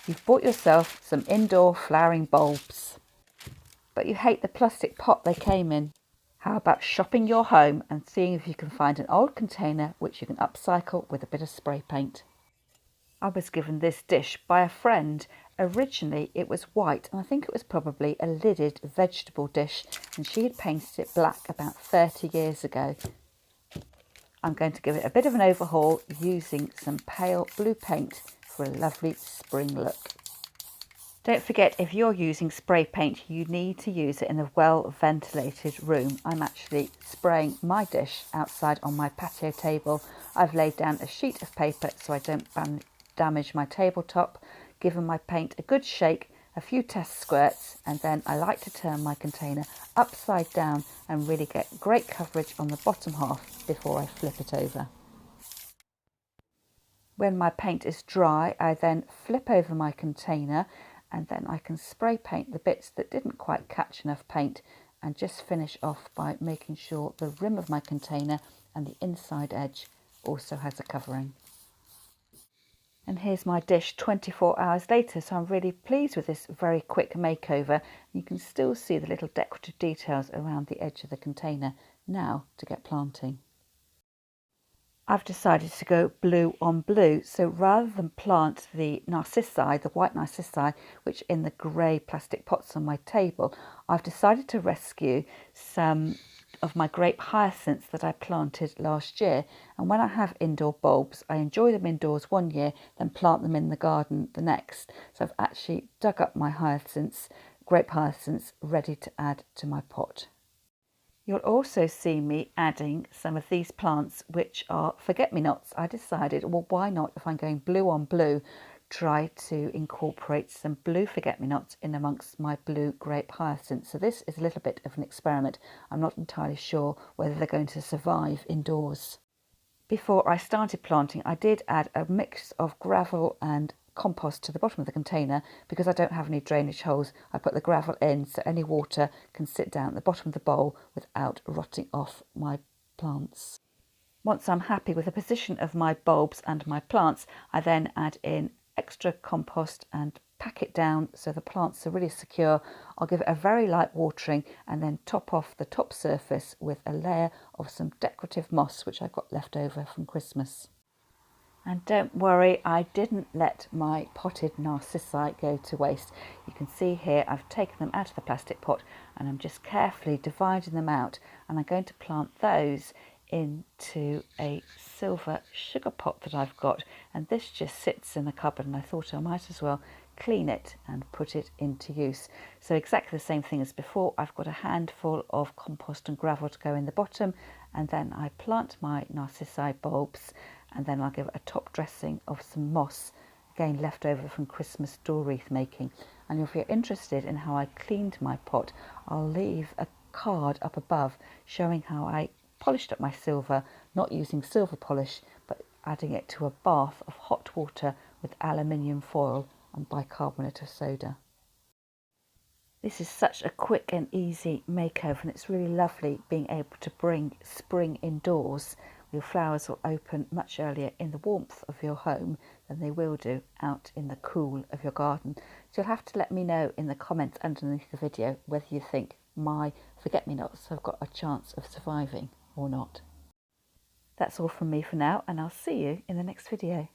You've bought yourself some indoor flowering bulbs, but you hate the plastic pot they came in. How about shopping your home and seeing if you can find an old container which you can upcycle with a bit of spray paint? I was given this dish by a friend. Originally it was white, and I think it was probably a lidded vegetable dish, and she had painted it black about 30 years ago. I'm going to give it a bit of an overhaul using some pale blue paint for a lovely spring look. Don't forget, if you're using spray paint, you need to use it in a well ventilated room. I'm actually spraying my dish outside on my patio table. I've laid down a sheet of paper so I don't damage my tabletop, given my paint a good shake, a few test squirts, and then I like to turn my container upside down and really get great coverage on the bottom half before I flip it over. When my paint is dry, I then flip over my container, and then I can spray paint the bits that didn't quite catch enough paint, and just finish off by making sure the rim of my container and the inside edge also has a covering. And here's my dish 24 hours later, so I'm really pleased with this very quick makeover. You can still see the little decorative details around the edge of the container. Now to get planting. I've decided to go blue on blue, so rather than plant the narcissi, the white narcissi, which in the grey plastic pots on my table, I've decided to rescue some of my grape hyacinths that I planted last year. And when I have indoor bulbs, I enjoy them indoors one year, then plant them in the garden the next. So I've actually dug up my hyacinths, grape hyacinths, ready to add to my pot. You'll also see me adding some of these plants, which are forget-me-nots. I decided, well, why not, if I'm going blue on blue, try to incorporate some blue forget-me-nots in amongst my blue grape hyacinths. So this is a little bit of an experiment. I'm not entirely sure whether they're going to survive indoors. Before I started planting, I did add a mix of gravel and compost to the bottom of the container because I don't have any drainage holes. I put the gravel in so any water can sit down at the bottom of the bowl without rotting off my plants. Once I'm happy with the position of my bulbs and my plants, I then add in extra compost and pack it down so the plants are really secure. I'll give it a very light watering and then top off the top surface with a layer of some decorative moss which I got left over from Christmas. And don't worry, I didn't let my potted narcissi go to waste. You can see here I've taken them out of the plastic pot and I'm just carefully dividing them out, and I'm going to plant those into a silver sugar pot that I've got, and this just sits in the cupboard, and I thought I might as well clean it and put it into use. So exactly the same thing as before. I've got a handful of compost and gravel to go in the bottom, and then I plant my narcissi bulbs, and then I'll give it a top dressing of some moss, again left over from Christmas door wreath making. And if you're interested in how I cleaned my pot, I'll leave a card up above showing how I polished up my silver, not using silver polish, but adding it to a bath of hot water with aluminium foil and bicarbonate of soda. This is such a quick and easy makeover, and it's really lovely being able to bring spring indoors. Your flowers will open much earlier in the warmth of your home than they will do out in the cool of your garden. So you'll have to let me know in the comments underneath the video whether you think my forget-me-nots have got a chance of surviving or not. That's all from me for now, and I'll see you in the next video.